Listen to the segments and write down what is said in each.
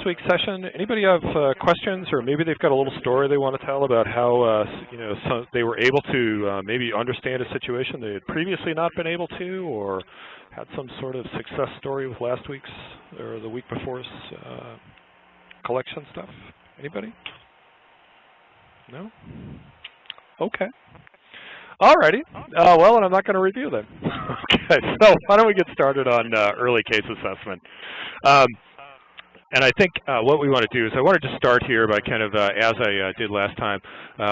last week's session. Anybody have questions, or maybe they've got a little story they want to tell about how they were able to maybe understand a situation they had previously not been able to, or had some sort of success story with last week's or the week before's collection stuff? Anybody? No? Okay. Alrighty. Well, and I'm not going to review them. Okay, so why don't we get started on early case assessment. And I think what we want to do is I wanted to start here by kind of, as I did last time,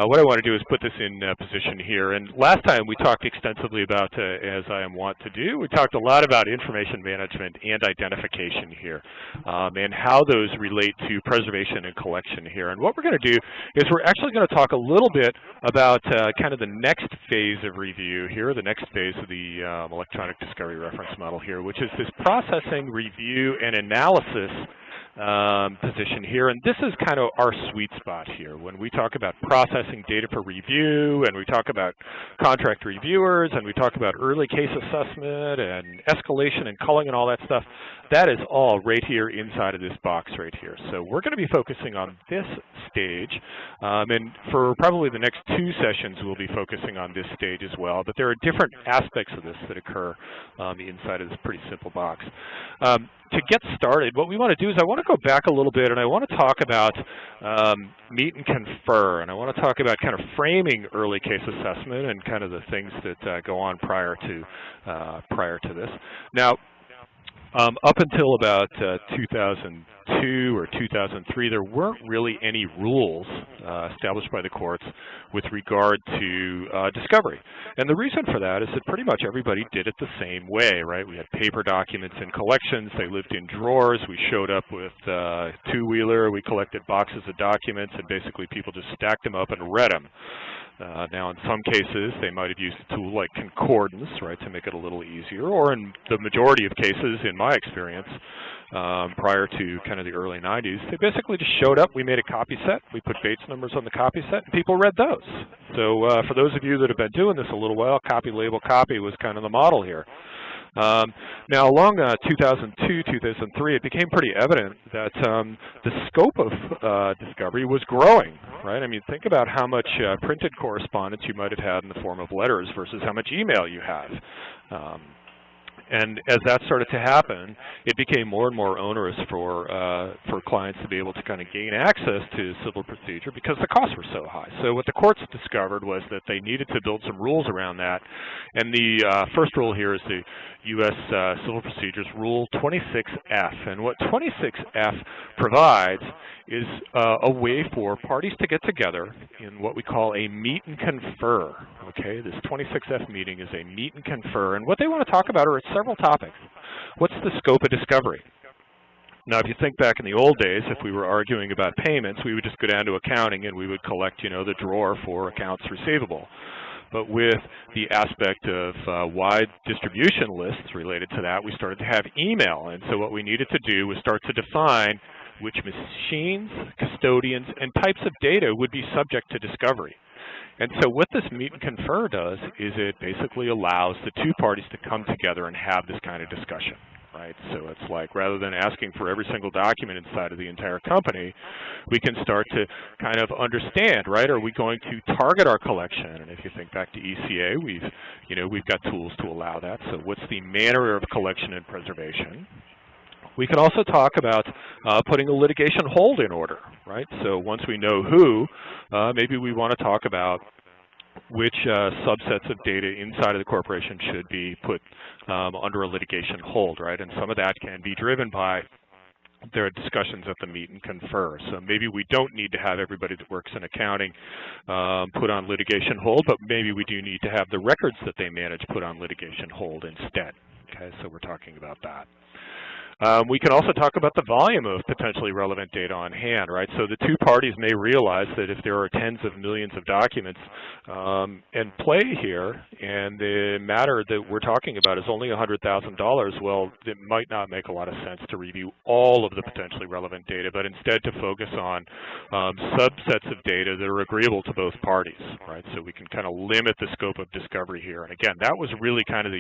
what I want to do is put this in position here. And last time we talked extensively about, as I am wont to do, we talked a lot about information management and identification here, and how those relate to preservation and collection here. And what we're going to do is we're actually going to talk a little bit about kind of the next phase of review here, the next phase of the electronic discovery reference model here, which is this processing, review, and analysis position here. And this is kind of our sweet spot here. When we talk about processing data for review, and we talk about contract reviewers, and we talk about early case assessment and escalation and culling and all that stuff, that is all right here inside of this box right here. So we're going to be focusing on this stage, and for probably the next 2 sessions we'll be focusing on this stage as well, but there are different aspects of this that occur inside of this pretty simple box. To get started, what we want to do is I want to go back a little bit, and I want to talk about meet and confer, and I want to talk about kind of framing early case assessment and kind of the things that go on prior to this. Now, up until about 2002 or 2003, there weren't really any rules established by the courts with regard to discovery. And the reason for that is that pretty much everybody did it the same way, right? We had paper documents in collections. They lived in drawers. We showed up with two-wheeler. We collected boxes of documents, and basically people just stacked them up and read them. Now, in some cases, they might have used a tool like concordance, right, to make it a little easier, or in the majority of cases, in my experience, prior to kind of the early 90s, they basically just showed up, we made a copy set, we put Bates numbers on the copy set, and people read those. So for those of you that have been doing this a little while, copy, label, copy was kind of the model here. Now, along 2002, 2003, it became pretty evident that the scope of discovery was growing, right? I mean, think about how much printed correspondence you might have had in the form of letters versus how much email you have. And as that started to happen, it became more and more onerous for clients to be able to kind of gain access to civil procedure because the costs were so high. So what the courts discovered was that they needed to build some rules around that. And the first rule here is the U.S. Civil Procedures Rule 26F. And what 26F provides is a way for parties to get together in what we call a meet and confer. Okay, this 26F meeting is a meet and confer, and what they want to talk about are several topics. What's the scope of discovery? Now, if you think back in the old days, if we were arguing about payments, we would just go down to accounting and we would collect, the drawer for accounts receivable. But with the aspect of wide distribution lists related to that, we started to have email. And so what we needed to do was start to define which machines, custodians, and types of data would be subject to discovery. And so what this meet and confer does is it basically allows the two parties to come together and have this kind of discussion, right? So it's like, rather than asking for every single document inside of the entire company, we can start to kind of understand, right? Are we going to target our collection? And if you think back to ECA, we've got tools to allow that. So what's the manner of collection and preservation? We can also talk about putting a litigation hold in order, right? So once we know who, maybe we want to talk about which subsets of data inside of the corporation should be put under a litigation hold, right? And some of that can be driven by their discussions at the meet and confer. So maybe we don't need to have everybody that works in accounting put on litigation hold, but maybe we do need to have the records that they manage put on litigation hold instead. Okay, so we're talking about that. We can also talk about the volume of potentially relevant data on hand, right? So the two parties may realize that if there are tens of millions of documents in play here, and the matter that we're talking about is only $100,000, well, it might not make a lot of sense to review all of the potentially relevant data, but instead to focus on subsets of data that are agreeable to both parties, right? So we can kind of limit the scope of discovery here. And again, that was really kind of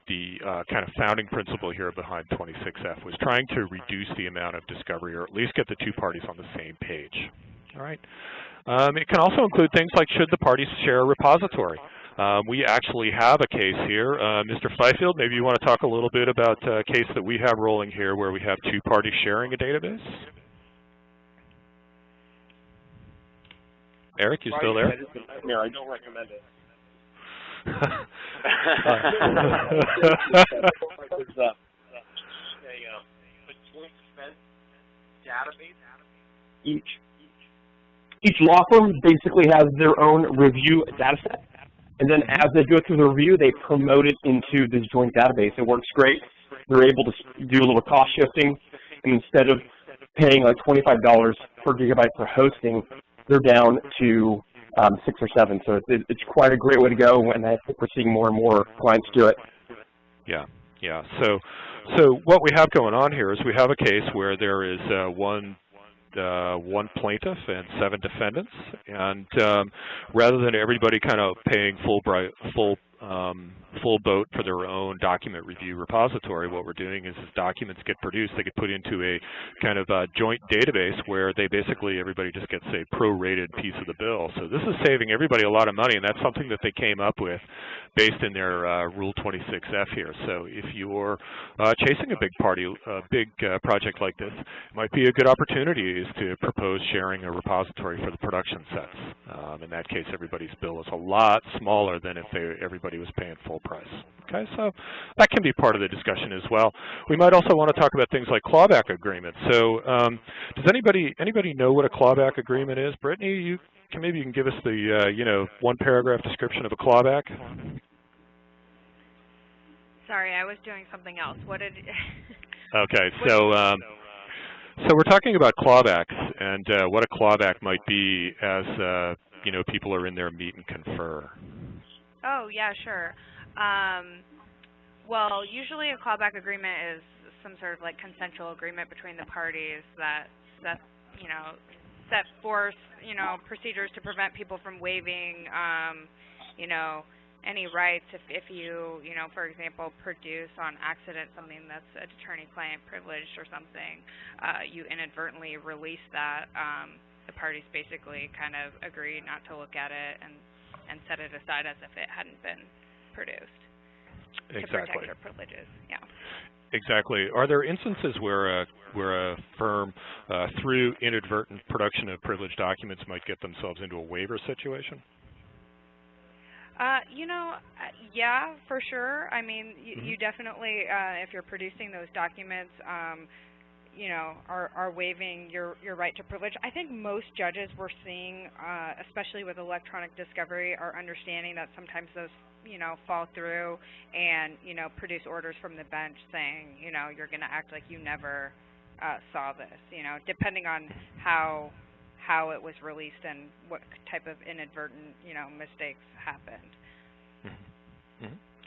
the kind of founding principle here behind 26F was trying to reduce the amount of discovery, or at least get the two parties on the same page. All right. It can also include things like, should the parties share a repository? We actually have a case here. Mr. Fifield, maybe you want to talk a little bit about a case that we have rolling here where we have two parties sharing a database? Eric, you still there? No, I don't recommend it. There's a joint defense database. Each law firm basically has their own review data set, and then as they go through the review, they promote it into this joint database. It works great. They're able to do a little cost shifting, and instead of paying like $25 per gigabyte for hosting, they're down to 6 or 7. So it's quite a great way to go, and I think we're seeing more and more clients do it. Yeah, yeah. So what we have going on here is we have a case where there is one plaintiff and 7 defendants, and rather than everybody kind of paying full boat for their own document review repository, what we're doing is, as documents get produced, they get put into a kind of joint database where they basically, everybody just gets a prorated piece of the bill. So this is saving everybody a lot of money, and that's something that they came up with based in their Rule 26F here. So if you're chasing a big project like this, it might be a good opportunity is to propose sharing a repository for the production sets. In that case, everybody's bill is a lot smaller than if everybody was paying full price. Okay, so that can be part of the discussion as well. We might also want to talk about things like clawback agreements. So does anybody know what a clawback agreement is? Brittany, maybe you can give us the one paragraph description of a clawback. Sorry, I was doing something else. What did? Okay, so we're talking about clawbacks and what a clawback might be as people are in there meet and confer. Oh yeah, sure. Well, usually a clawback agreement is some sort of like consensual agreement between the parties that set forth procedures to prevent people from waiving any rights if you for example produce on accident something that's attorney-client privileged or something, you inadvertently release that. The parties basically kind of agree not to look at it and set it aside as if it hadn't been produced. Exactly. To protect their privileges. Yeah. Exactly. Are there instances where a firm, through inadvertent production of privileged documents, might get themselves into a waiver situation? Yeah, for sure. I mean, you definitely, if you're producing those documents, are waiving your right to privilege. I think most judges we're seeing, especially with electronic discovery, are understanding that sometimes those, fall through and, produce orders from the bench saying, you're going to act like you never saw this, depending on how it was released and what type of inadvertent, mistakes happened.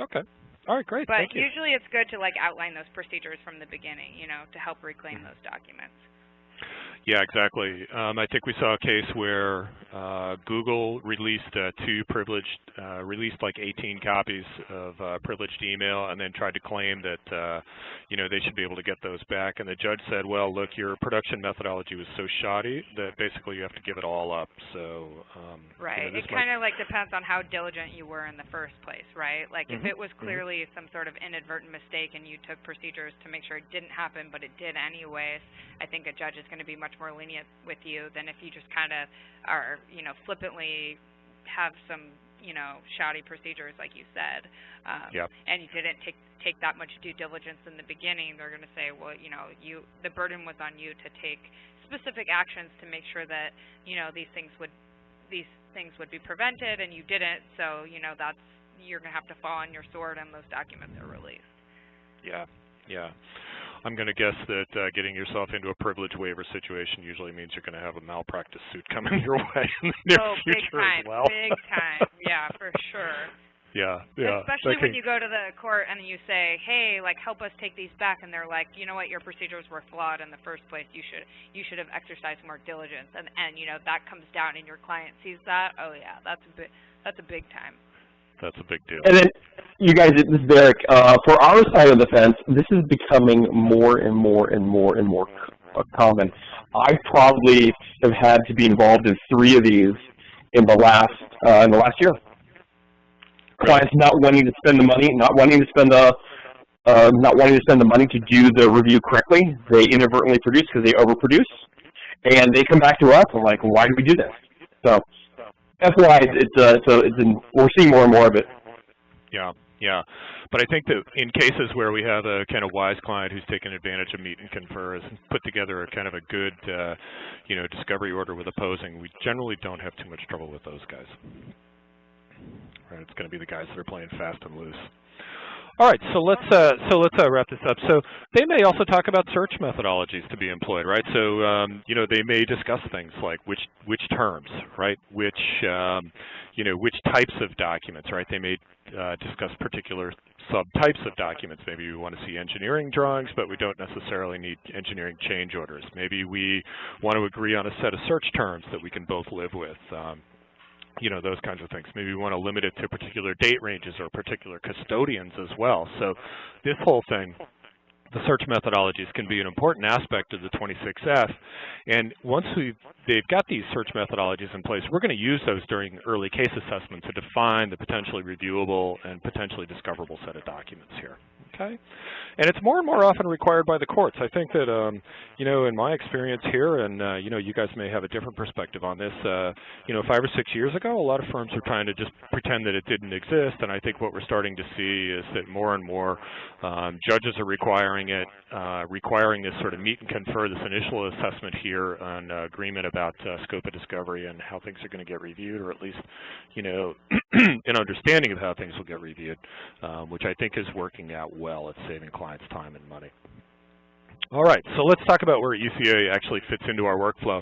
Okay. All right, great. But Thank you. usually it's good to outline those procedures from the beginning, to help reclaim those documents. Yeah, exactly. I think we saw a case where Google released released like 18 copies of privileged email, and then tried to claim that they should be able to get those back. And the judge said, "Well, look, your production methodology was so shoddy that basically you have to give it all up." So right. It kind of depends on how diligent you were in the first place, right? Like if it was clearly some sort of inadvertent mistake and you took procedures to make sure it didn't happen, but it did anyways, I think a judge is going to be much more lenient with you than if you just kind of are, flippantly have some, shoddy procedures, like you said, and you didn't take that much due diligence in the beginning. They're going to say, well, the burden was on you to take specific actions to make sure that, these things would be prevented, and you didn't. So, that's you're going to have to fall on your sword, and those documents are released. Yeah, yeah. I'm going to guess that getting yourself into a privilege waiver situation usually means you're going to have a malpractice suit coming your way in the near future as well. Big time, yeah, for sure. Yeah. Especially when you go to the court and you say, hey, help us take these back, and they're like, you know what, your procedures were flawed in the first place. You should have exercised more diligence, and that comes down, and your client sees that. Oh yeah, that's a big time. That's a big deal. And then You guys, this is Derek. For our side of the fence, this is becoming more and more and more and more common. I probably have had to be involved in 3 of these in the last year. Clients not wanting to spend the money, not wanting to spend the money to do the review correctly. They inadvertently produce because they overproduce, and they come back to us and like, why do we do this? So that's why we're seeing more and more of it. Yeah, yeah. But I think that in cases where we have a kind of wise client who's taken advantage of meet and confer, has put together a kind of a good, discovery order with opposing, we generally don't have too much trouble with those guys. Right, it's going to be the guys that are playing fast and loose. All right, so let's wrap this up. So they may also talk about search methodologies to be employed, right? So they may discuss things like which terms, right? Which types of documents, right? They may discuss particular subtypes of documents. Maybe we want to see engineering drawings, but we don't necessarily need engineering change orders. Maybe we want to agree on a set of search terms that we can both live with. Those kinds of things. Maybe we want to limit it to particular date ranges or particular custodians as well. So this whole thing, the search methodologies, can be an important aspect of the 26F. And once they've got these search methodologies in place, we're going to use those during early case assessment to define the potentially reviewable and potentially discoverable set of documents here. Okay? And it's more and more often required by the courts. I think that, in my experience here, and, you guys may have a different perspective on this, 5 or 6 years ago, a lot of firms were trying to just pretend that it didn't exist, and I think what we're starting to see is that more and more judges are requiring it, requiring this sort of meet and confer, this initial assessment here on agreement about scope of discovery and how things are going to get reviewed, or at least, an understanding of how things will get reviewed, which I think is working out well at saving clients time and money. All right, so let's talk about where ECA actually fits into our workflow.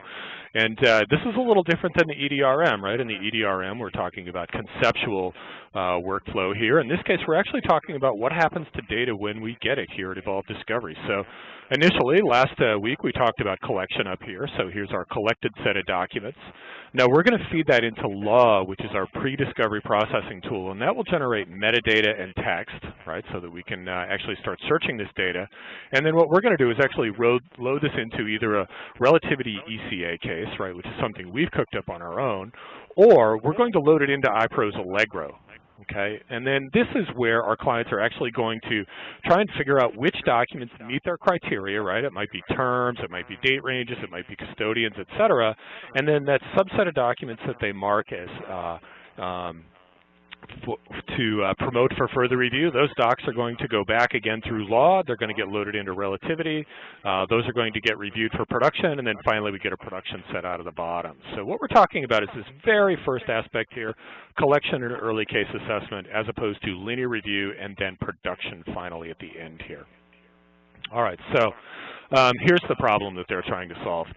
And this is a little different than the EDRM, right? In the EDRM, we're talking about conceptual workflow here. In this case, we're actually talking about what happens to data when we get it here at Evolve Discovery. So initially, last week, we talked about collection up here. So here's our collected set of documents. Now we're going to feed that into Law, which is our pre-discovery processing tool, and that will generate metadata and text, right, so that we can actually start searching this data. And then what we're going to do is actually load this into either a relativity ECA case, right, which is something we've cooked up on our own, or we're going to load it into iPro's Allegro. Okay, and then this is where our clients are actually going to try and figure out which documents meet their criteria, right? It might be terms, it might be date ranges, it might be custodians, et cetera. And then that subset of documents that they mark as to promote for further review, those docs are going to go back again through Law. They're going to get loaded into relativity. Those are going to get reviewed for production, and then finally we get a production set out of the bottom. So what we're talking about is this very first aspect here, collection and early case assessment, as opposed to linear review and then production finally at the end here. All right, so here's the problem that they're trying to solve.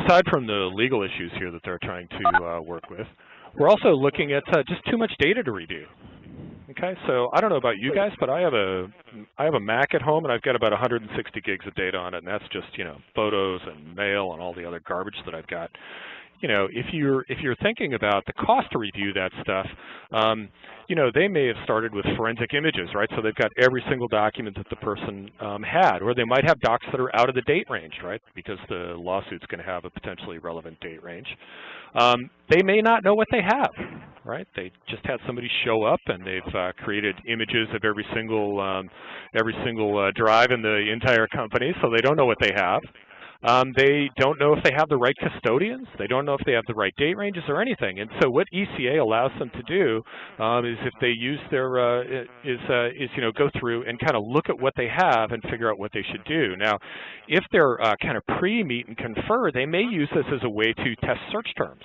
Aside from the legal issues here that they're trying to work with, we're also looking at just too much data to review. Okay, so I don't know about you guys, but I have a Mac at home, and I've got about 160 gigs of data on it, and that's just photos and mail and all the other garbage that I've got. If you're thinking about the cost to review that stuff, they may have started with forensic images, right? So they've got every single document that the person had, or they might have docs that are out of the date range, right? Because the lawsuit's going to have a potentially relevant date range. They may not know what they have, right? They just had somebody show up and they've created images of every single drive in the entire company, so they don't know what they have. They don't know if they have the right custodians. They don't know if they have the right date ranges or anything. And so what ECA allows them to do is if they use their go through and kind of look at what they have and figure out what they should do. Now, if they're kind of pre-meet and confer, they may use this as a way to test search terms.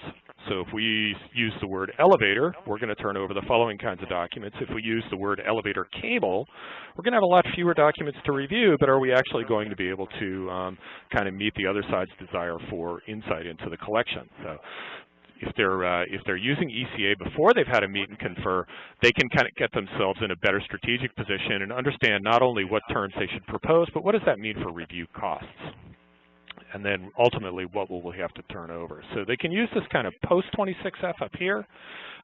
So if we use the word elevator, we're going to turn over the following kinds of documents. If we use the word elevator cable, we're going to have a lot fewer documents to review, but are we actually going to be able to kind of meet the other side's desire for insight into the collection? So if they're using ECA before they've had a meet and confer, they can kind of get themselves in a better strategic position and understand not only what terms they should propose, but what does that mean for review costs? And then ultimately, what will we have to turn over? So they can use this kind of post-26F up here.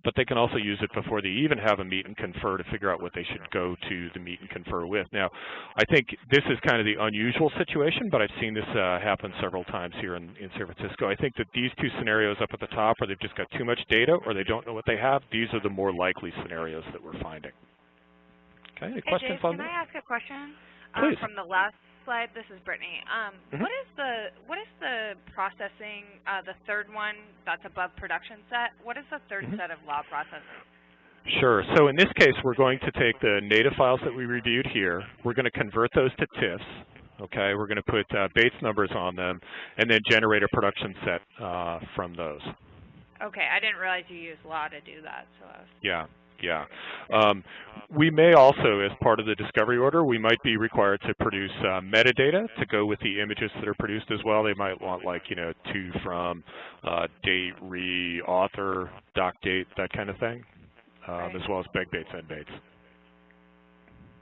but they can also use it before they even have a meet and confer to figure out what they should go to the meet and confer with. Now, I think this is kind of the unusual situation, but I've seen this happen several times here in San Francisco. I think that these two scenarios up at the top, where they've just got too much data or they don't know what they have, these are the more likely scenarios that we're finding. Okay, any questions on that? Can I ask a question? Please. From the last slide, this is Brittany. What is the processing, the third one that's above production set? What is the third set of law processing? Sure. So in this case, we're going to take the native files that we reviewed here. We're going to convert those to TIFFs. Okay, we're going to put Bates numbers on them, and then generate a production set from those. Okay, I didn't realize you used law to do that. So I was Yeah. We may also, as part of the discovery order, we might be required to produce metadata to go with the images that are produced as well. They might want, like, to, from, date, re, author, doc date, that kind of thing, right. As well as beg bates and bates.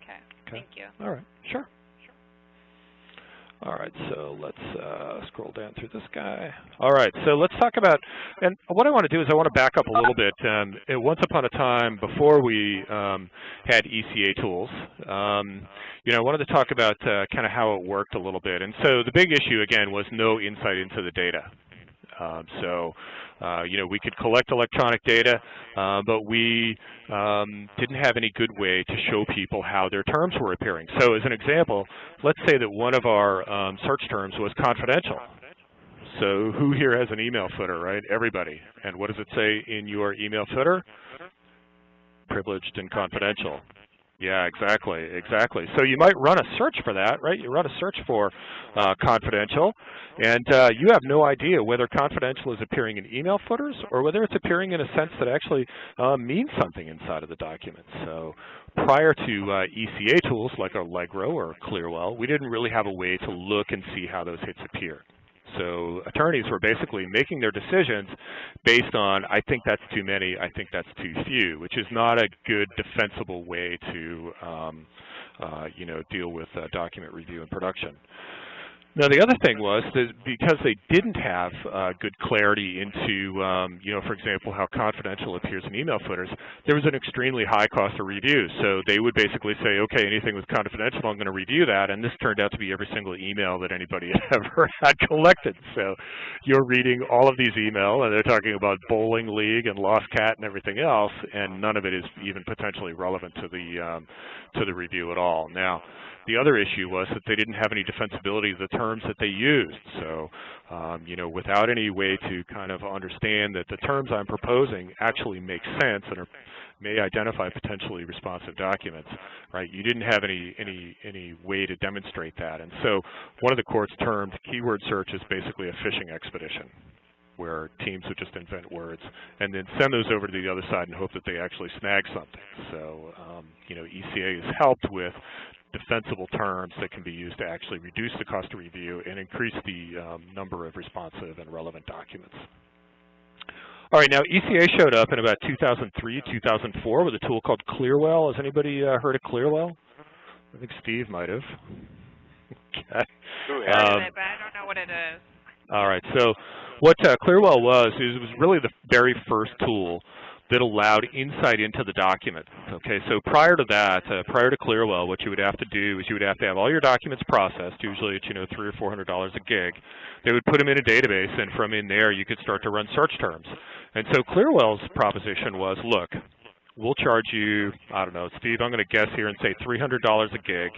Okay, thank you. All right, sure. All right, so let's scroll down through this guy. All right, so let's talk about, and what I want to do is I want to back up a little bit. Once upon a time, before we had ECA tools, I wanted to talk about kind of how it worked a little bit. And so the big issue, again, was no insight into the data. We could collect electronic data, but we didn't have any good way to show people how their terms were appearing. So as an example, let's say that one of our search terms was confidential. So who here has an email footer, right? Everybody. And what does it say in your email footer? Privileged and confidential. Yeah, exactly. So you might run a search for that, right? You run a search for confidential, and you have no idea whether confidential is appearing in email footers or whether it's appearing in a sense that actually means something inside of the document. So prior to ECA tools like Allegro or Clearwell, we didn't really have a way to look and see how those hits appeared. So attorneys were basically making their decisions based on, I think that's too many, I think that's too few, which is not a good defensible way to, deal with document review and production. Now, the other thing was that because they didn't have good clarity into, for example, how confidential appears in email footers, there was an extremely high cost of review. So they would basically say, okay, anything with confidential, I'm going to review that. And this turned out to be every single email that anybody ever had collected. So you're reading all of these emails, and they're talking about bowling league and lost cat and everything else, and none of it is even potentially relevant to the review at all. Now, the other issue was that they didn't have any defensibility of the terms that they used. So, without any way to kind of understand that the terms I'm proposing actually make sense and may identify potentially responsive documents, right? You didn't have any way to demonstrate that. And so one of the courts termed keyword search as basically a fishing expedition, where teams would just invent words and then send those over to the other side and hope that they actually snag something. So, ECA has helped with defensible terms that can be used to actually reduce the cost of review and increase the number of responsive and relevant documents. All right, now ECA showed up in about 2003, 2004 with a tool called Clearwell. Has anybody heard of Clearwell? I think Steve might have. Okay. But I don't know what it is. All right, so what Clearwell was, is it was really the very first tool that allowed insight into the document. Okay, so prior to that, prior to Clearwell, what you would have to do is you would have to have all your documents processed, usually at $300 or $400 a gig. They would put them in a database, and from in there you could start to run search terms. And so Clearwell's proposition was, look, we'll charge you, I don't know, Steve, I'm going to guess here and say $300 a gig.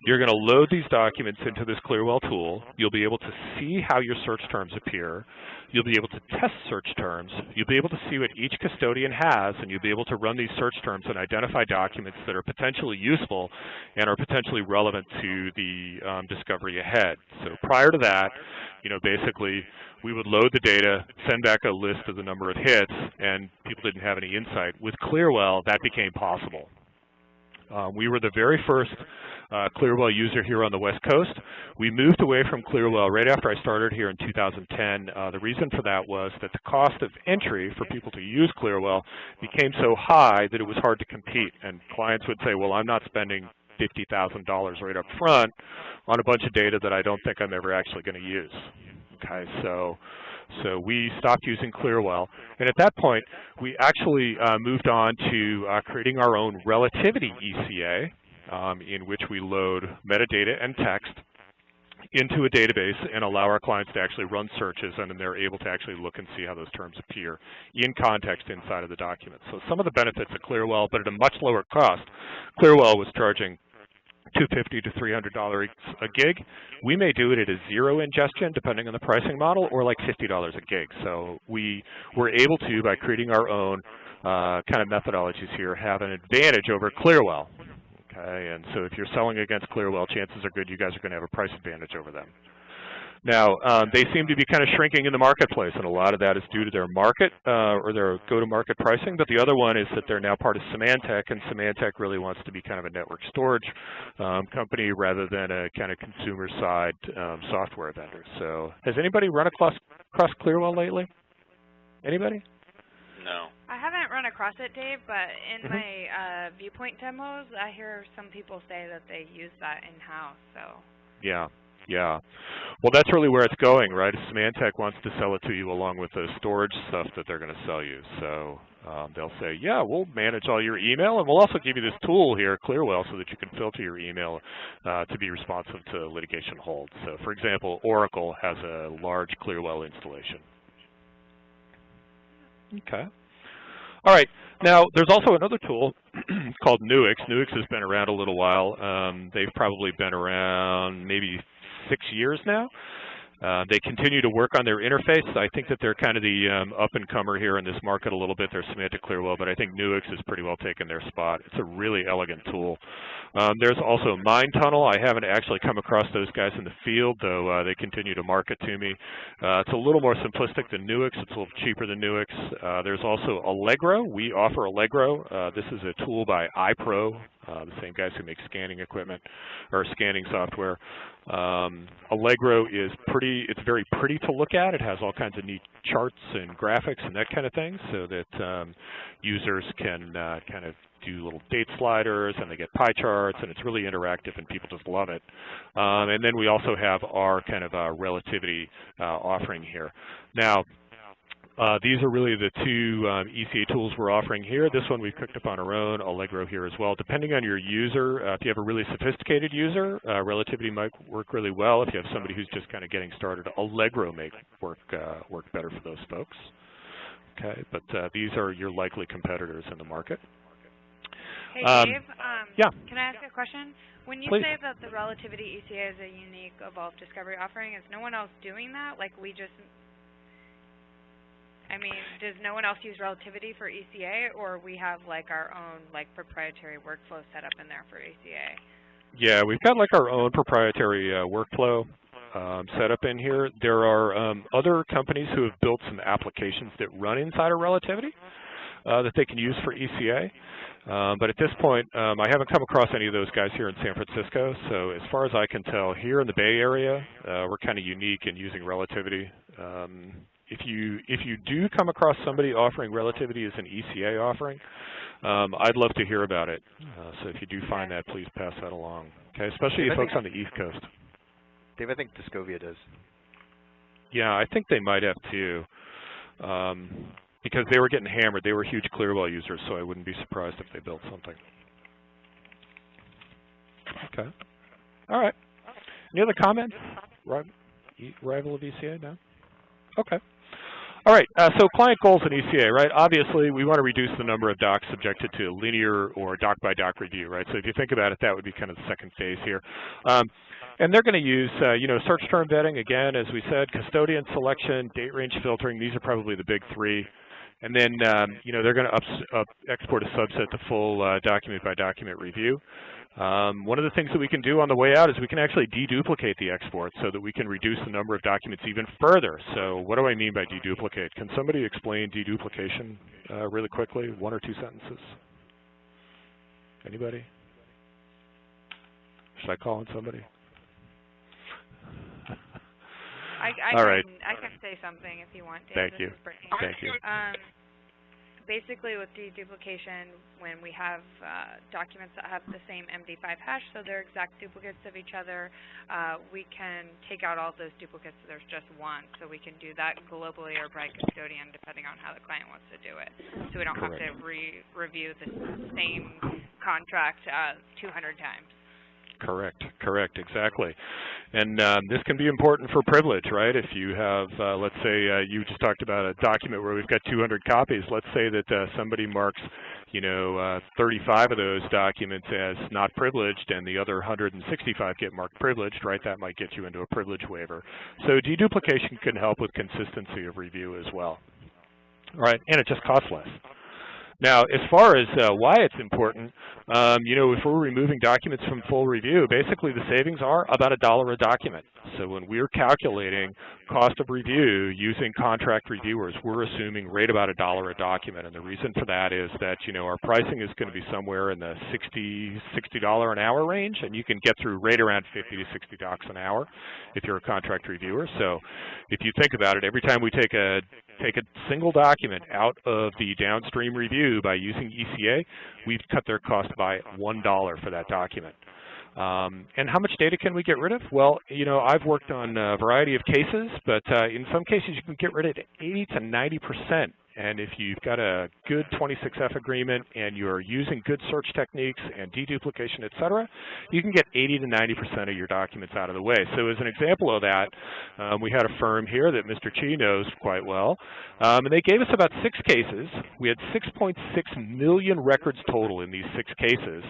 You're going to load these documents into this Clearwell tool. You'll be able to see how your search terms appear. You'll be able to test search terms. You'll be able to see what each custodian has, and you'll be able to run these search terms and identify documents that are potentially useful and are potentially relevant to the discovery ahead. So prior to that, basically, we would load the data, send back a list of the number of hits, and people didn't have any insight. With Clearwell, that became possible. We were the very first Clearwell user here on the West Coast. We moved away from Clearwell right after I started here in 2010. The reason for that was that the cost of entry for people to use Clearwell became so high that it was hard to compete. And clients would say, well, I'm not spending $50,000 right up front on a bunch of data that I don't think I'm ever actually going to use. Okay, so So we stopped using Clearwell. And at that point, we actually moved on to creating our own relativity ECA, in which we load metadata and text into a database and allow our clients to actually run searches, and then they're able to actually look and see how those terms appear in context inside of the document. So some of the benefits of Clearwell, but at a much lower cost. Clearwell was charging $250 to $300 a gig. We may do it at a zero ingestion, depending on the pricing model, or like $50 a gig. So we were able to, by creating our own kind of methodologies here, have an advantage over Clearwell. Okay, and so if you're selling against Clearwell, chances are good you guys are going to have a price advantage over them. Now, they seem to be kind of shrinking in the marketplace, and a lot of that is due to their market or their go-to-market pricing. But the other one is that they're now part of Symantec, and Symantec really wants to be kind of a network storage company rather than a kind of consumer-side software vendor. So has anybody run across Clearwell lately? Anybody? No. I haven't run across it, Dave, but in my viewpoint demos, I hear some people say that they use that in-house. So. Yeah. Yeah. Well, that's really where it's going, right? Symantec wants to sell it to you along with the storage stuff that they're going to sell you. So they'll say, yeah, we'll manage all your email, and we'll also give you this tool here, Clearwell, so that you can filter your email to be responsive to litigation holds. So, for example, Oracle has a large Clearwell installation. Okay. All right. Now, there's also another tool called Nuix. Nuix has been around a little while. They've probably been around maybe 6 years now. They continue to work on their interface. I think that they're kind of the up-and-comer here in this market a little bit. They're Symantec Clearwell, but I think Nuix has pretty well taken their spot. It's a really elegant tool. There's also MineTunnel. I haven't actually come across those guys in the field, though they continue to market to me. It's a little more simplistic than Nuix. It's a little cheaper than Nuix. There's also Allegro. We offer Allegro. This is a tool by iPro, the same guys who make scanning equipment or scanning software. Allegro is it's very pretty to look at. It has all kinds of neat charts and graphics and that kind of thing, so that users can kind of do little date sliders, and they get pie charts, and it's really interactive, and people just love it. And then we also have our kind of relativity offering here. Now, these are really the two ECA tools we're offering here. This one we've cooked up on our own, Allegro here as well. Depending on your user, if you have a really sophisticated user, relativity might work really well. If you have somebody who's just kind of getting started, Allegro may work better for those folks. Okay, but these are your likely competitors in the market. Hey, Dave, yeah. Can I ask a question? When you Please. say that the relativity ECA is a unique Evolved Discovery offering, is no one else doing that? Like I mean, does no one else use relativity for ECA, or we have like our own like proprietary workflow set up in there for ECA? Yeah, we've got like our own proprietary workflow set up in here. There are other companies who have built some applications that run inside of relativity that they can use for ECA. But at this point, I haven't come across any of those guys here in San Francisco. So as far as I can tell, here in the Bay Area, we're kind of unique in using relativity. If you do come across somebody offering relativity as an ECA offering, I'd love to hear about it. So if you do find that, please pass that along. Okay, especially you folks on the East Coast. Dave, I think Discovia does. Yeah, I think they might have too, because they were getting hammered. They were huge Clearwell users, so I wouldn't be surprised if they built something. Okay. All right. Any other comments? Rival of ECA now? Okay. All right, so client goals in ECA, right? Obviously, we want to reduce the number of docs subjected to linear or doc-by-doc review, right? So if you think about it, that would be kind of the second phase here. And they're going to use, search term vetting, again, as we said, custodian selection, date range filtering. These are probably the big three. And then, they're going to export a subset to full document-by-document review. One of the things that we can do on the way out is we can actually deduplicate the export so that we can reduce the number of documents even further. So what do I mean by deduplicate? Can somebody explain deduplication really quickly, 1 or 2 sentences? Anybody? Should I call on somebody? I All right. can say something if you want, Dave. Thank you. This is Brittany. Thank you. basically with deduplication, when we have documents that have the same MD5 hash, so they're exact duplicates of each other, we can take out all of those duplicates so there's just one. So we can do that globally or by custodian, depending on how the client wants to do it. So we don't have to review the same contract 200 times. Correct, correct, exactly. And this can be important for privilege, right? If you have, let's say you just talked about a document where we've got 200 copies. Let's say that somebody marks, 35 of those documents as not privileged and the other 165 get marked privileged, right? That might get you into a privilege waiver. So deduplication can help with consistency of review as well. All right, and it just costs less. Now, as far as why it's important, if we're removing documents from full review, basically the savings are about $1 a document. So when we're calculating cost of review using contract reviewers, we're assuming right about $1 a document. And the reason for that is that, our pricing is going to be somewhere in the $60 an hour range, and you can get through right around 50 to 60 docs an hour if you're a contract reviewer. So if you think about it, every time we take a single document out of the downstream review by using ECA, we've cut their cost by $1 for that document. And how much data can we get rid of? Well, I've worked on a variety of cases, but in some cases you can get rid of 80 to 90%. And if you've got a good 26F agreement and you're using good search techniques and deduplication, et cetera, you can get 80 to 90% of your documents out of the way. So as an example of that, we had a firm here that Mr. Chi knows quite well, and they gave us about 6 cases. We had 6.6 million records total in these 6 cases.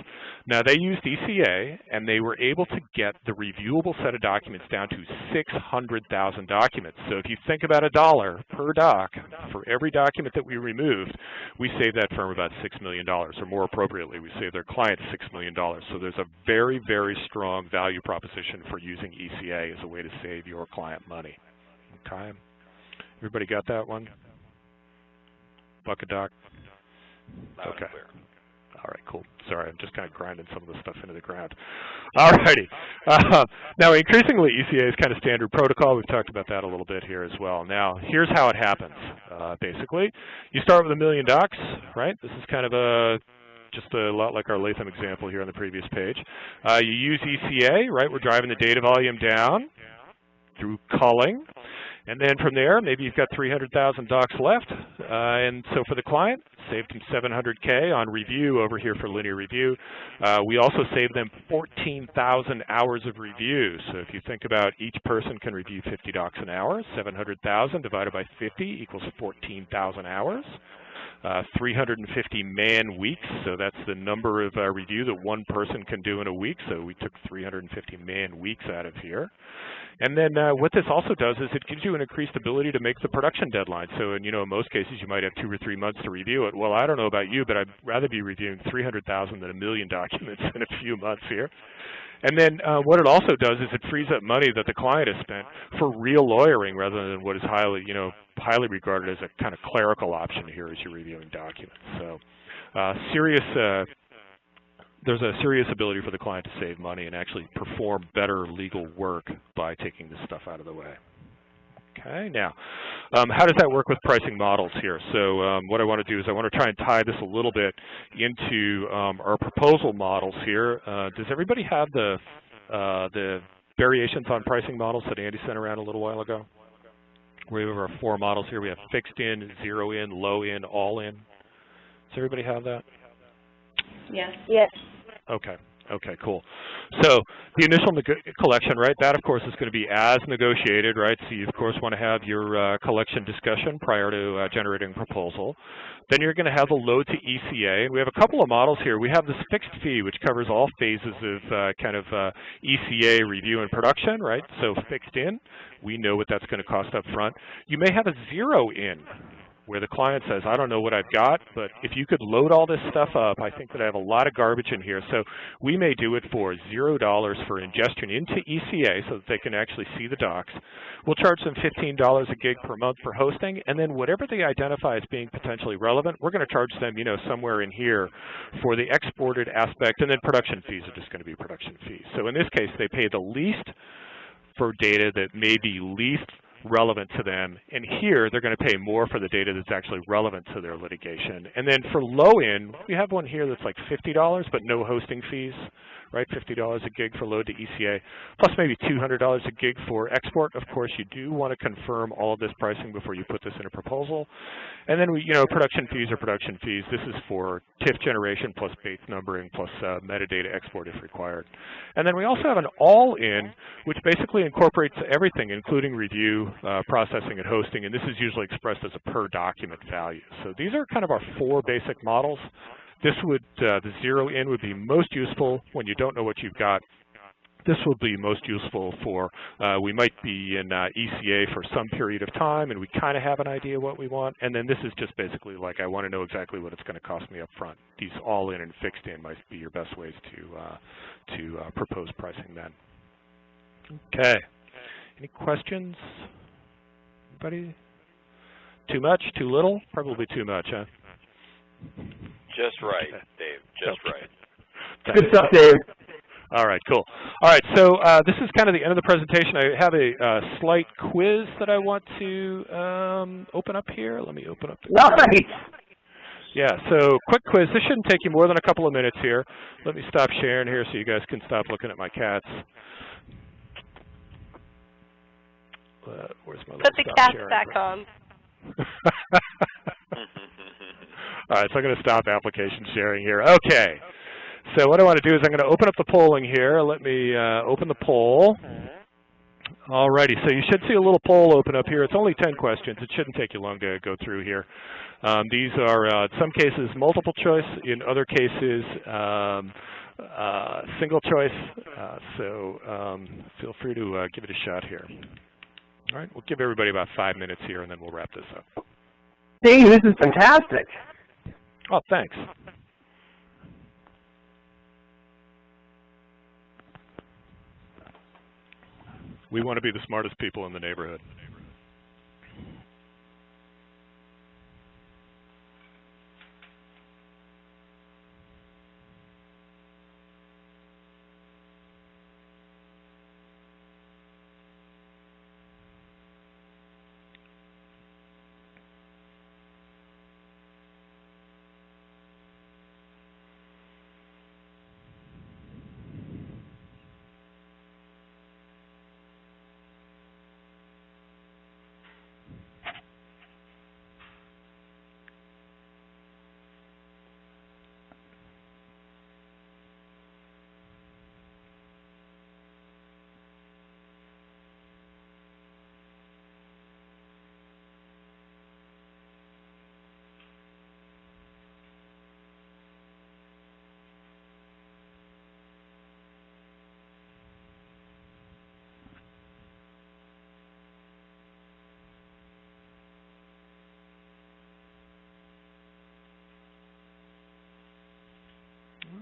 Now, they used ECA, and they were able to get the reviewable set of documents down to 600,000 documents. So if you think about $1 per doc for every document that we removed, we saved that firm about $6 million, or more appropriately, we saved their clients $6 million. So there's a very, very strong value proposition for using ECA as a way to save your client money. Okay? Everybody got that one? Bucket doc? Okay. All right, cool. Sorry, I'm just kind of grinding some of the stuff into the ground. All righty. Now, increasingly, ECA is kind of standard protocol. We've talked about that a little bit here as well. Now, here's how it happens, basically. You start with 1 million docs, right? This is kind of just a lot like our Latham example here on the previous page. You use ECA, right? We're driving the data volume down through culling. And then from there, maybe you've got 300,000 docs left. And so for the client, saved them $700K on review over here for linear review. We also saved them 14,000 hours of review. So if you think about each person can review 50 docs an hour, 700,000 divided by 50 equals 14,000 hours. 350 man weeks, so that's the number of review that one person can do in a week. So we took 350 man weeks out of here. And then what this also does is it gives you an increased ability to make the production deadline. So in most cases you might have 2 or 3 months to review it. Well, I don't know about you, but I'd rather be reviewing 300,000 than 1 million documents in a few months here. And then what it also does is it frees up money that the client has spent for real lawyering rather than what is highly, highly regarded as a kind of clerical option here as you're reviewing documents. So there's a serious ability for the client to save money and actually perform better legal work by taking this stuff out of the way. Okay, now, how does that work with pricing models here? So what I want to do is I want to try and tie this a little bit into our proposal models here. Does everybody have the variations on pricing models that Andy sent around a little while ago? We have our 4 models here. We have fixed in, zero in, low in, all in. Does everybody have that? Yes. Yes. Okay. Okay, cool. So the initial collection, right, that of course is going to be as negotiated, right? So you of course want to have your collection discussion prior to generating a proposal. Then you're going to have a load to ECA. We have a couple of models here. We have this fixed fee, which covers all phases of ECA review and production, right? So fixed in, we know what that's going to cost up front. You may have a zero in, where the client says, I don't know what I've got, but if you could load all this stuff up, I think that I have a lot of garbage in here. So we may do it for $0 for ingestion into ECA so that they can actually see the docs. We'll charge them $15 a gig per month for hosting, and then whatever they identify as being potentially relevant, we're going to charge them, somewhere in here for the exported aspect, and then production fees are just going to be production fees. So in this case, they pay the least for data that may be least relevant to them. And here, they're going to pay more for the data that's actually relevant to their litigation. And then for low-end, we have one here that's like $50, but no hosting fees, right? $50 a gig for load to ECA, plus maybe $200 a gig for export. Of course, you do want to confirm all of this pricing before you put this in a proposal. And then, production fees are production fees. This is for TIFF generation plus base numbering plus metadata export if required. And then we also have an all-in, which basically incorporates everything, including review, processing, and hosting. And this is usually expressed as a per document value. So these are kind of our 4 basic models. This would, the zero-in would be most useful when you don't know what you've got. This will be most useful for, we might be in ECA for some period of time and we kind of have an idea what we want. And then this is just basically like, I want to know exactly what it's going to cost me up front. These all-in and fixed-in might be your best ways to propose pricing then. Okay. Any questions? Anybody? Too much? Too little? Probably too much, huh? Just right, Dave. Just right. Good stuff, Dave. All right, cool. All right, so this is kind of the end of the presentation. I have a slight quiz that I want to open up here. Let me open up. Nice. Yeah, so quick quiz. This shouldn't take you more than a couple of minutes here. Let me stop sharing here so you guys can stop looking at my cats. Where's my Put the cats back on. All right, so I'm going to stop application sharing here. Okay, so what I want to do is I'm going to open up the polling here. Let me open the poll. All righty, so you should see a little poll open up here. It's only 10 questions. It shouldn't take you long to go through here. These are, in some cases, multiple choice. In other cases, single choice. So feel free to give it a shot here. All right, we'll give everybody about 5 minutes here, and then we'll wrap this up. Dave, this is fantastic. Oh, thanks. We want to be the smartest people in the neighborhood.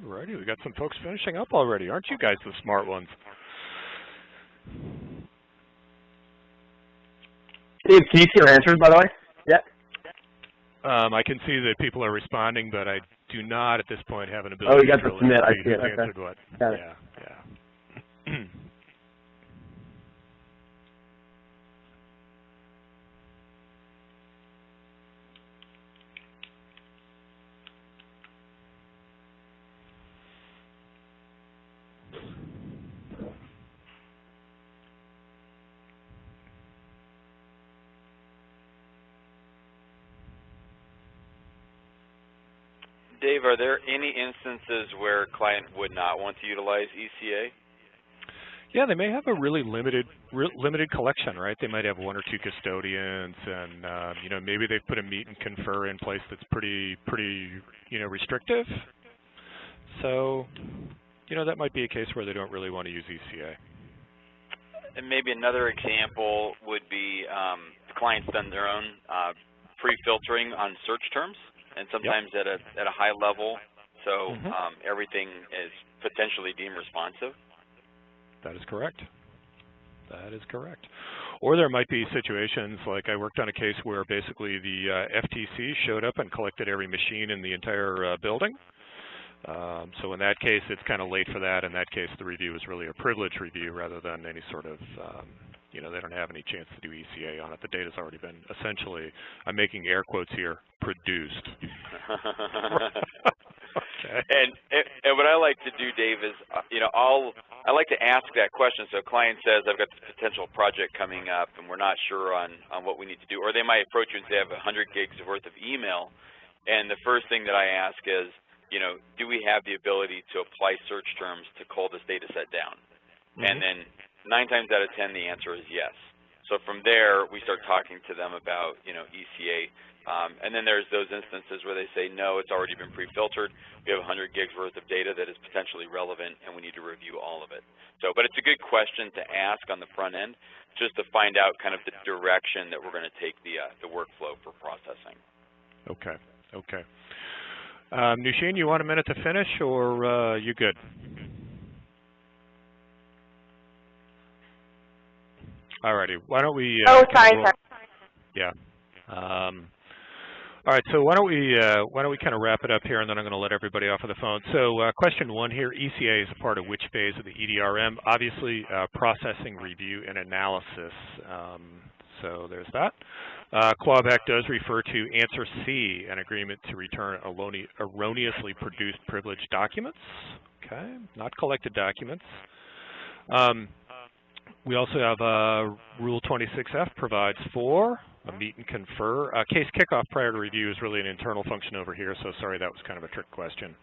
Alrighty, we got some folks finishing up already. Aren't you guys the smart ones? Dave, can you see your answers, by the way? Yeah. I can see that people are responding, but I do not at this point have an ability. Oh, you got to submit. I see it. Answered what? Got it. Yeah. Dave, are there any instances where a client would not want to utilize ECA? Yeah, they may have a really limited collection, right? They might have 1 or 2 custodians, and maybe they've put a meet and confer in place that's pretty restrictive. So, that might be a case where they don't really want to use ECA. And maybe another example would be the client's done their own pre-filtering on search terms, and sometimes at a high level, so everything is potentially deemed responsive. That is correct. That is correct. Or there might be situations like I worked on a case where basically the FTC showed up and collected every machine in the entire building. So in that case, it's kind of late for that. In that case, the review is really a privilege review rather than any sort of you know, they don't have any chance to do ECA on it. The data's already been essentially, I'm making air quotes here, produced. Okay. And what I like to do, Dave, is you know, I like to ask that question. So a client says, I've got this potential project coming up, and we're not sure on what we need to do. Or they might approach you and say, I have 100 gigs worth of email, and the first thing that I ask is, you know, do we have the ability to apply search terms to cull this data set down? And then 9 times out of 10, the answer is yes. So from there, we start talking to them about, you know, ECA. And then there's those instances where they say, no, it's already been pre-filtered. We have 100 gigs worth of data that is potentially relevant, and we need to review all of it. So, but it's a good question to ask on the front end, just to find out kind of the direction that we're going to take the workflow for processing. Okay. Okay. Nushin, you want a minute to finish, or you good? Alrighty. Why don't we? Sorry. Yeah. All right, so why don't we kind of wrap it up here, and then I'm going to let everybody off of the phone. So question 1 here, ECA is a part of which phase of the EDRM? Obviously, processing, review, and analysis. So there's that. Clawback does refer to answer C, an agreement to return erroneously produced privileged documents. Okay, not collected documents. We also have Rule 26F provides for a meet and confer. Case kickoff prior to review is really an internal function over here, so sorry, that was kind of a trick question.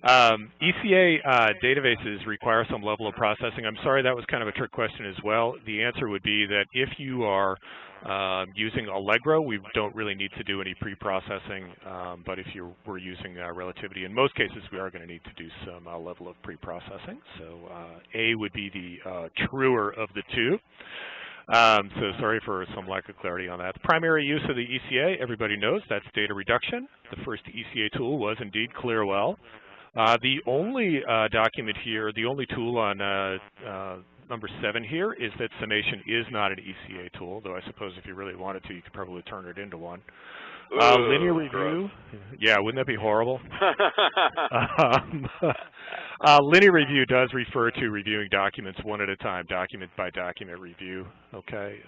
ECA databases require some level of processing. I'm sorry, that was kind of a trick question as well. The answer would be that if you are using Allegro, we don't really need to do any pre-processing, but if you were using Relativity, in most cases we are going to need to do some level of pre-processing. So A would be the truer of the two. So sorry for some lack of clarity on that. The primary use of the ECA, everybody knows, that's data reduction. The first ECA tool was indeed Clearwell. The only document here, the only tool on number 7 here is that summation is not an ECA tool, though I suppose if you really wanted to, you could probably turn it into one. Linear review, yeah, wouldn't that be horrible? Linear review does refer to reviewing documents one at a time, document by document review, okay?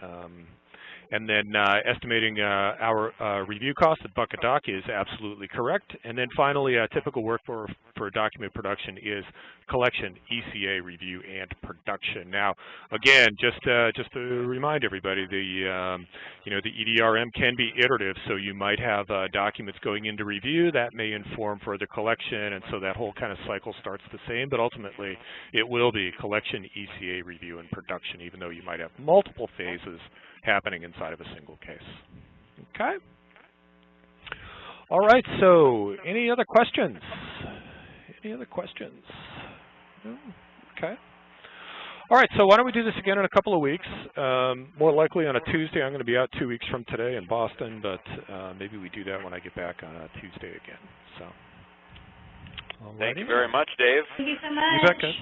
And then estimating our review cost at buck a doc is absolutely correct. And then finally, a typical workflow for document production is collection, ECA, review, and production. Now, again, just to remind everybody, the you know, the EDRM can be iterative, so you might have documents going into review that may inform further collection, and so that whole kind of cycle starts the same. But ultimately, it will be collection, ECA, review, and production, even though you might have multiple phases happening inside of a single case. Okay. All right. So, any other questions? Any other questions? No? Okay. All right. So why don't we do this again in a couple of weeks? More likely on a Tuesday. I'm going to be out 2 weeks from today in Boston, but maybe we do that when I get back on a Tuesday again. So. Thank you very much, Dave. Thank you so much. You bet, guys.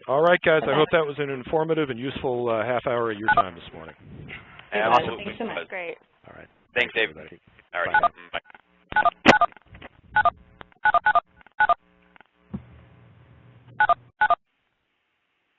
All right, guys. I hope that was an informative and useful half hour of your time this morning. Absolutely. Thanks so much. Great. All right. Thanks, Dave. Everybody. All right.